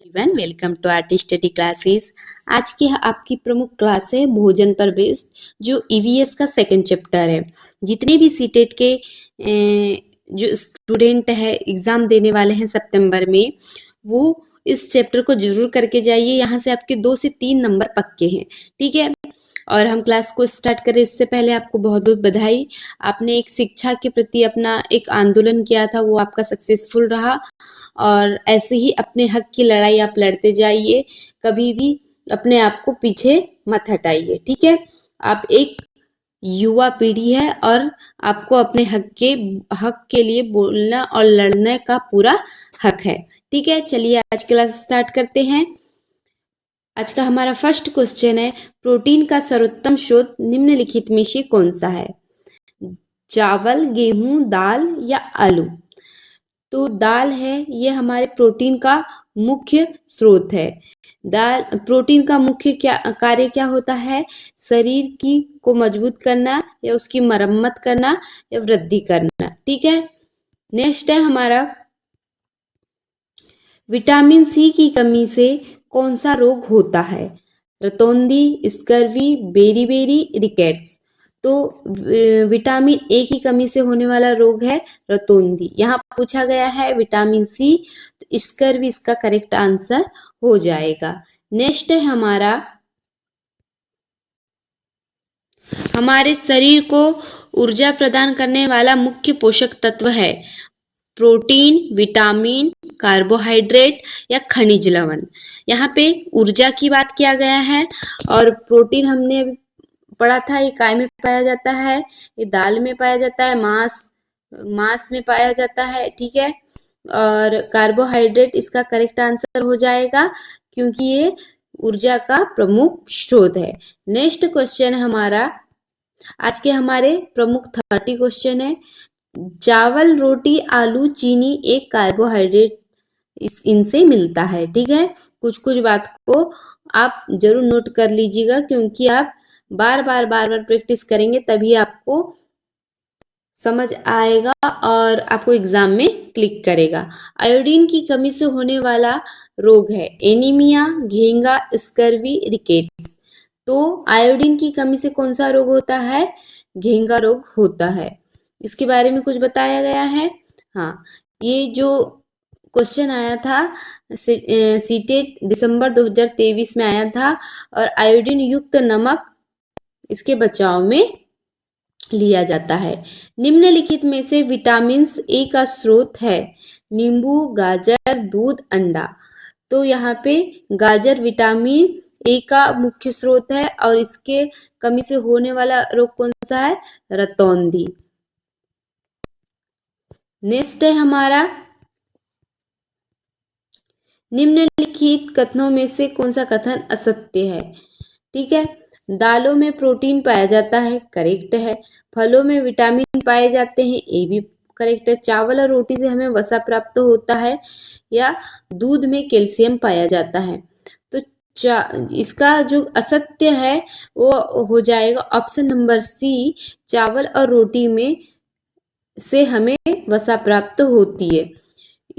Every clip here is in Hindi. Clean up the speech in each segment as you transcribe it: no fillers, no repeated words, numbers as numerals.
Everyone welcome to art study classes. आज की आपकी प्रमुख क्लास है भोजन पर बेस्ड, जो ईवीएस का सेकंड चैप्टर है। जितने भी सीटेट के जो स्टूडेंट है एग्जाम देने वाले हैं सितंबर में, वो इस चैप्टर को जरूर करके जाइए। यहाँ से आपके 2 से 3 नंबर पक्के हैं, ठीक है। और हम क्लास को स्टार्ट करें उससे पहले आपको बहुत बहुत बधाई। आपने एक शिक्षा के प्रति अपना एक आंदोलन किया था, वो आपका सक्सेसफुल रहा। और ऐसे ही अपने हक की लड़ाई आप लड़ते जाइए, कभी भी अपने आप को पीछे मत हटाइए, ठीक है। आप एक युवा पीढ़ी है और आपको अपने हक के लिए बोलना और लड़ने का पूरा हक है, ठीक है। चलिए आज क्लास स्टार्ट करते हैं। आज का हमारा फर्स्ट क्वेश्चन है, प्रोटीन का सर्वोत्तम स्रोत निम्नलिखित में से कौन सा है? चावल, गेहूं, दाल या आलू? तो दाल है, ये हमारे प्रोटीन का मुख्य स्रोत है। दाल प्रोटीन का मुख्य कार्य क्या होता है? शरीर की को मजबूत करना या उसकी मरम्मत करना या वृद्धि करना, ठीक है। नेक्स्ट है हमारा, विटामिन सी की कमी से कौन सा रोग होता है? रतौंधी, स्कर्वी, बेरी रिकेट्स? तो विटामिन ए की कमी से होने वाला रोग है रतौंधी। यहाँ पूछा गया है विटामिन सी, तो स्कर्वी इसका करेक्ट आंसर हो जाएगा। नेक्स्ट है हमारा, हमारे शरीर को ऊर्जा प्रदान करने वाला मुख्य पोषक तत्व है प्रोटीन, विटामिन, कार्बोहाइड्रेट या खनिज लवण? यहाँ पे ऊर्जा की बात किया गया है। और प्रोटीन हमने पढ़ा था, ये काय में पाया जाता है? ये दाल में पाया जाता है, मांस में पाया जाता है, ठीक है। और कार्बोहाइड्रेट इसका करेक्ट आंसर हो जाएगा, क्योंकि ये ऊर्जा का प्रमुख स्रोत है। नेक्स्ट क्वेश्चन है हमारा, आज के हमारे प्रमुख 30 क्वेश्चन है। चावल, रोटी, आलू, चीनी एक कार्बोहाइड्रेट इनसे मिलता है, ठीक है। कुछ कुछ बात को आप जरूर नोट कर लीजिएगा, क्योंकि आप बार बार प्रैक्टिस करेंगे तभी आपको समझ आएगा और आपको एग्जाम में क्लिक करेगा। आयोडीन की कमी से होने वाला रोग है एनीमिया, घेंगा, स्कर्वी, रिकेट्स? तो आयोडीन की कमी से कौन सा रोग होता है? घेंगा रोग होता है। इसके बारे में कुछ बताया गया है। हाँ, ये जो क्वेश्चन आया था सीटेट दिसंबर 2023 में आया था, और आयोडीन युक्त नमक इसके बचाव में लिया जाता है। निम्नलिखित में से विटामिन ए का स्रोत है? नींबू, गाजर, दूध, अंडा? तो यहाँ पे गाजर विटामिन ए का मुख्य स्रोत है, और इसके कमी से होने वाला रोग कौन सा है? रतौंधी। नेक्स्ट है हमारा, निम्नलिखित कथनों में से कौन सा कथन असत्य है? ठीक है। दालों में प्रोटीन पाया जाता है, करेक्ट है। फलों में विटामिन पाए जाते हैं, ये भी करेक्ट है। चावल और रोटी से हमें वसा प्राप्त होता है, या दूध में कैल्शियम पाया जाता है? तो इसका जो असत्य है वो हो जाएगा ऑप्शन नंबर सी, चावल और रोटी में से हमें वसा प्राप्त होती है।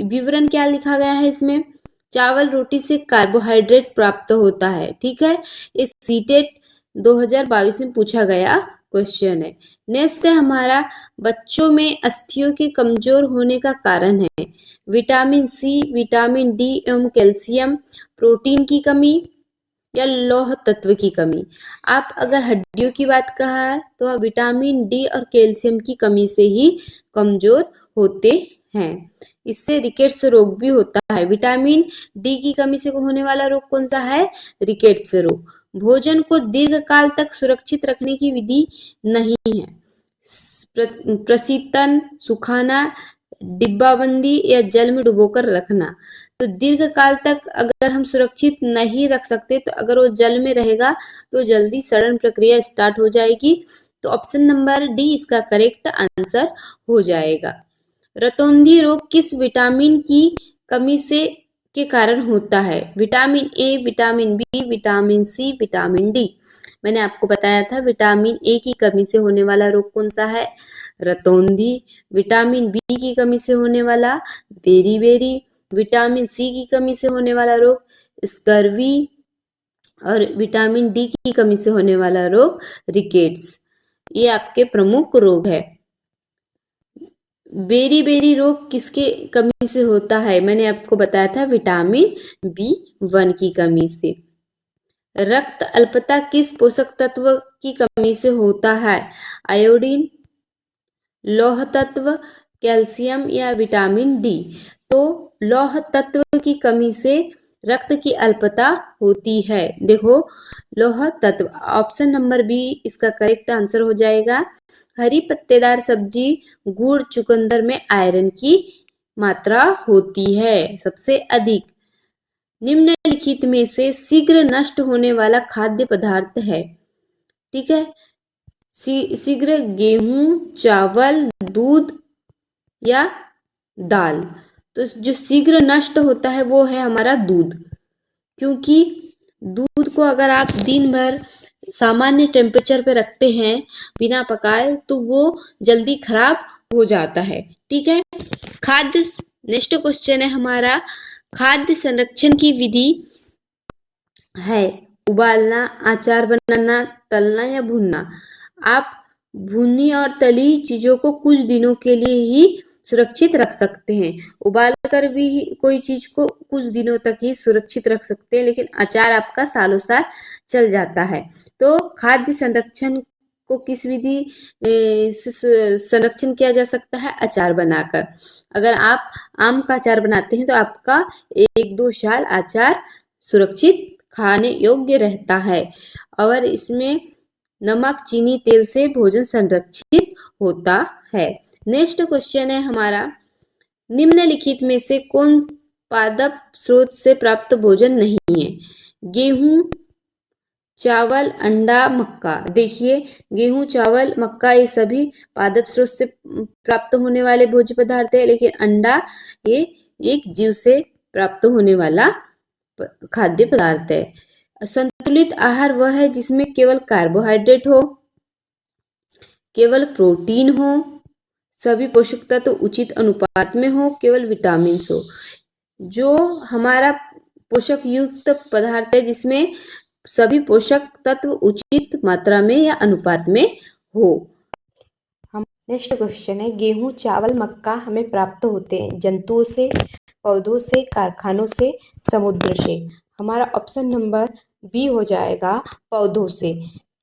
विवरण क्या लिखा गया है इसमें? चावल रोटी से कार्बोहाइड्रेट प्राप्त होता है, ठीक है। इस सीटेट 2022 में पूछा गया क्वेश्चन है। नेक्स्ट है हमारा, बच्चों में अस्थियों के कमजोर होने का कारण है विटामिन सी, विटामिन डी एवं कैल्शियम, प्रोटीन की कमी या लौह तत्व की कमी? आप अगर हड्डियों की बात कहा है तो विटामिन डी और कैल्शियम की कमी से ही कमजोर होते हैं। इससे रिकेट्स रोग भी होता है। विटामिन डी की कमी से होने वाला रोग कौन सा है? रिकेट्स रोग। भोजन को दीर्घकाल तक सुरक्षित रखने की विधि नहीं है। प्रशीतन, सुखाना, डिब्बाबंदी या जल में डुबोकर रखना? तो दीर्घकाल तक अगर हम सुरक्षित नहीं रख सकते, तो अगर वो जल में रहेगा तो जल्दी सड़न प्रक्रिया स्टार्ट हो जाएगी। तो ऑप्शन नंबर डी इसका करेक्ट आंसर हो जाएगा। रतौंधी रोग किस विटामिन की कमी से के कारण होता है? Vitamin A, vitamin B, vitamin C, vitamin D? मैंने आपको बताया था विटामिन ए की कमी से होने वाला रोग कौन सा है? रतौंधी। विटामिन बी की कमी से होने वाला बेरी, विटामिन सी की कमी से होने वाला रोग स्कर्वी और विटामिन डी की कमी से होने वाला रोग रिकेट्स। ये आपके प्रमुख रोग है। बेरी रोग किसके कमी से होता है? मैंने आपको बताया था विटामिन B1 की कमी से। रक्त अल्पता किस पोषक तत्व की कमी से होता है? आयोडीन, लौह तत्व, कैल्शियम या विटामिन डी। तो लौह तत्व की कमी से रक्त की अल्पता होती है। देखो लौह तत्व, ऑप्शन नंबर बी इसका करेक्ट आंसर हो जाएगा। हरी पत्तेदार सब्जी, गुड़, चुकंदर में आयरन की मात्रा होती है सबसे अधिक। निम्नलिखित में से शीघ्र नष्ट होने वाला खाद्य पदार्थ है। ठीक है, शीघ्र गेहूं, चावल, दूध या दाल। तो जो शीघ्र नष्ट होता है वो है हमारा दूध, क्योंकि दूध को अगर आप दिन भर सामान्य टेम्परेचर पे रखते हैं बिना पकाए तो वो जल्दी खराब हो जाता है। ठीक है, खाद्य, नेक्स्ट क्वेश्चन है हमारा, खाद्य संरक्षण की विधि है उबालना, अचार बनाना, तलना या भूनना। आप भुनी और तली चीजों को कुछ दिनों के लिए ही सुरक्षित रख सकते हैं। उबाल कर भी कोई चीज को कुछ दिनों तक ही सुरक्षित रख सकते हैं, लेकिन अचार आपका सालों साल चल जाता है। तो खाद्य संरक्षण को किस विधि से संरक्षण किया जा सकता है? अचार बनाकर। अगर आप आम का अचार बनाते हैं तो आपका 1-2 साल अचार सुरक्षित खाने योग्य रहता है। और इसमें नमक, चीनी, तेल से भोजन संरक्षित होता है। नेक्स्ट क्वेश्चन है हमारा, निम्नलिखित में से कौन पादप स्रोत से प्राप्त भोजन नहीं है? गेहूं, चावल, अंडा, मक्का। देखिए गेहूं, चावल, मक्का ये सभी पादप स्रोत से प्राप्त होने वाले भोज्य पदार्थ है, लेकिन अंडा ये एक जीव से प्राप्त होने वाला खाद्य पदार्थ है। संतुलित आहार वह है जिसमें केवल कार्बोहाइड्रेट हो, केवल प्रोटीन हो, सभी पोषक तत्व उचित अनुपात में हो, केवल विटामिन हो। जो हमारा पोषक युक्त पदार्थ है जिसमें सभी पोषक तत्व उचित मात्रा में या अनुपात में हो। हम नेक्स्ट क्वेश्चन है, गेहूं, चावल, मक्का हमें प्राप्त होते हैं जंतुओं से, पौधों से, कारखानों से, समुद्र से। हमारा ऑप्शन नंबर बी हो जाएगा, पौधों से,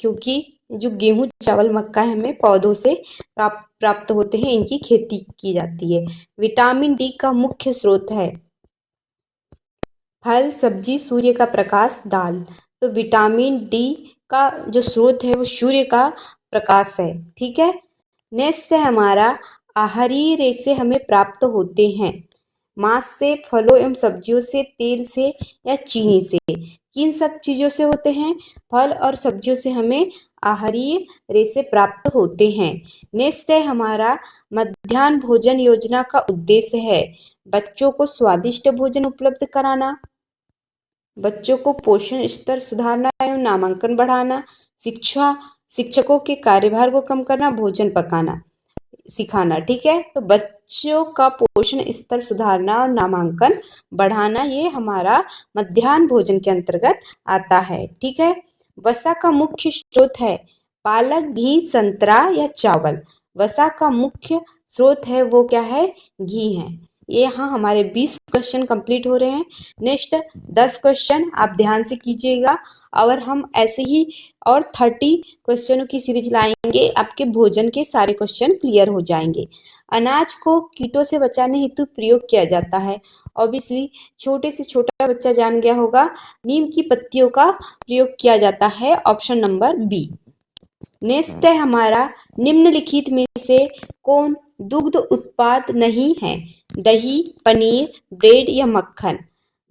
क्योंकि जो गेहूं, चावल, मक्का है हमें पौधों से प्राप्त होते हैं, इनकी खेती की जाती है। विटामिन डी का मुख्य स्रोत है फल, सब्जी, सूर्य का प्रकाश, दाल। तो विटामिन डी का जो स्रोत है वो सूर्य का प्रकाश है। ठीक है, नेक्स्ट है हमारा, आहारीय रेशे हमें प्राप्त होते हैं मांस से, फलों एवं सब्जियों से, तेल से या चीनी से। किन सब चीजों से होते हैं? फल और सब्जियों से हमें आहारीय रेशे प्राप्त होते हैं। नेक्स्ट है हमारा, मध्याह्न भोजन योजना का उद्देश्य है बच्चों को स्वादिष्ट भोजन उपलब्ध कराना, बच्चों को पोषण स्तर सुधारना एवं नामांकन बढ़ाना, शिक्षकों के कार्यभार को कम करना, भोजन पकाना सिखाना। ठीक है, तो बच्चों का पोषण स्तर सुधारना और नामांकन बढ़ाना ये हमारा मध्याह्न भोजन के अंतर्गत आता है। ठीक है, वसा का मुख्य स्रोत है पालक, घी, संतरा या चावल। वसा का मुख्य स्रोत है वो क्या है? घी है। ये यहाँ हमारे 20 क्वेश्चन कंप्लीट हो रहे हैं। नेक्स्ट 10 क्वेश्चन आप ध्यान से कीजिएगा और हम ऐसे ही और 30 क्वेश्चनों की सीरीज लाएंगे, आपके भोजन के सारे क्वेश्चन क्लियर हो जाएंगे। अनाज को कीटों से बचाने हेतु प्रयोग किया जाता है। ऑब्वियसली छोटे से छोटा बच्चा जान गया होगा, नीम की पत्तियों का प्रयोग किया जाता है, ऑप्शन नंबर बी। नेक्स्ट है हमारा, निम्नलिखित में से कौन दुग्ध उत्पाद नहीं है? दही, पनीर, ब्रेड या मक्खन।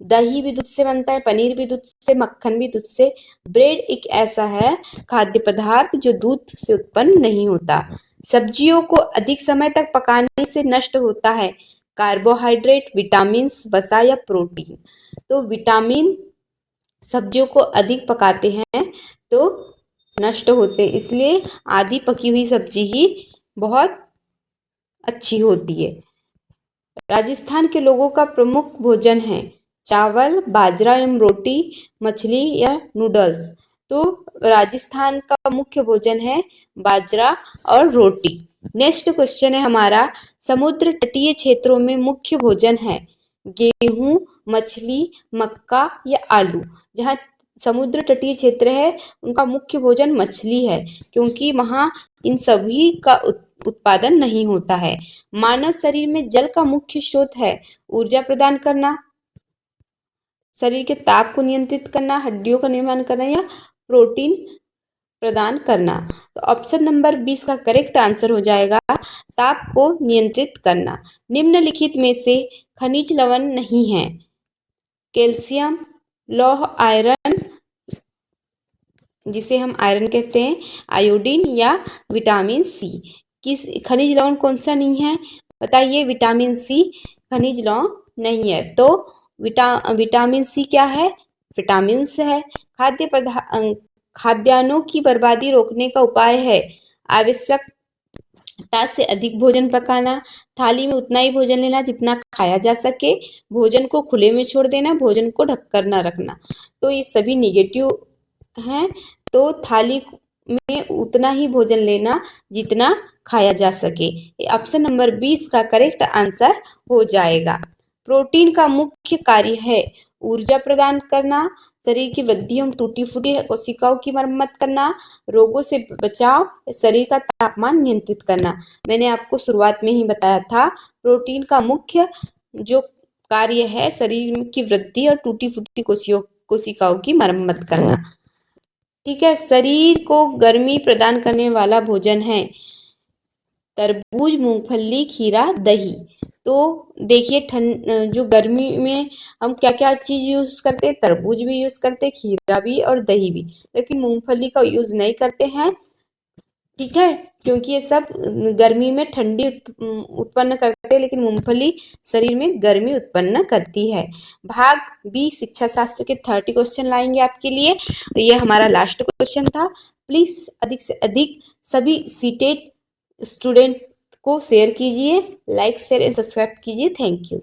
दही भी दूध से बनता है, पनीर भी दूध से, मक्खन भी दूध से। ब्रेड एक ऐसा है खाद्य पदार्थ जो दूध से उत्पन्न नहीं होता। सब्जियों को अधिक समय तक पकाने से नष्ट होता है कार्बोहाइड्रेट, विटामिन, वसा या प्रोटीन। तो विटामिन सब्जियों को अधिक पकाते हैं तो नष्ट होते, इसलिए आधी पकी हुई सब्जी ही बहुत अच्छी होती है। राजस्थान के लोगों का प्रमुख भोजन है चावल, बाजरा एवं रोटी, मछली या नूडल्स। तो राजस्थान का मुख्य भोजन है बाजरा और रोटी। नेक्स्ट क्वेश्चन है हमारा, समुद्र तटीय क्षेत्रों में मुख्य भोजन है गेहूं, मछली, मक्का या आलू। जहाँ समुद्र तटीय क्षेत्र है उनका मुख्य भोजन मछली है, क्योंकि वहाँ इन सभी का उत्पादन नहीं होता है। मानव शरीर में जल का मुख्य स्रोत है ऊर्जा प्रदान करना, शरीर के ताप को नियंत्रित करना, हड्डियों का निर्माण करना या प्रोटीन प्रदान करना। तो ऑप्शन नंबर 20 का करेक्ट आंसर हो जाएगा ताप को नियंत्रित करना। निम्नलिखित में से खनिज लवण नहीं है कैल्शियम, लौह आयरन जिसे हम आयरन कहते हैं, आयोडीन या विटामिन सी। किस खनिज लवण कौन सा नहीं है बताइए? विटामिन सी खनिज लवण नहीं है। तो विटामिन सी क्या है? विटामिन है। खाद्यान्नों की बर्बादी रोकने का उपाय है आवश्यकता से अधिक भोजन पकाना, थाली में उतना ही भोजन लेना जितना खाया जा सके, भोजन को खुले में छोड़ देना, भोजन को ढककर न रखना। तो ये सभी निगेटिव हैं। तो थाली में उतना ही भोजन लेना जितना खाया जा सके। ऑप्शन नंबर 20 का करेक्ट आंसर हो जाएगा। प्रोटीन का मुख्य कार्य है ऊर्जा प्रदान करना, शरीर की वृद्धि एवं टूटी फूटी कोशिकाओं की मरम्मत करना, रोगों से बचाव, शरीर का तापमान नियंत्रित करना। मैंने आपको शुरुआत में ही बताया था प्रोटीन का मुख्य जो कार्य है शरीर की वृद्धि और टूटी फूटी कोशिकाओं की मरम्मत करना। ठीक है, शरीर को गर्मी प्रदान करने वाला भोजन है तरबूज, मूंगफली, खीरा, दही। तो देखिए जो गर्मी में हम क्या क्या चीज यूज करते हैं, तरबूज भी यूज करते हैं, खीरा भी और दही भी, लेकिन मूंगफली का यूज नहीं करते हैं। ठीक है, क्योंकि ये सब गर्मी में ठंडी उत्पन्न करते हैं, लेकिन मूंगफली शरीर में गर्मी उत्पन्न करती है। भाग बी शिक्षा शास्त्र के 30 क्वेश्चन लाएंगे आपके लिए। ये हमारा लास्ट क्वेश्चन था। प्लीज अधिक से अधिक सभी सीटेट स्टूडेंट को शेयर कीजिए, लाइक शेयर एंड सब्सक्राइब कीजिए। Thank you.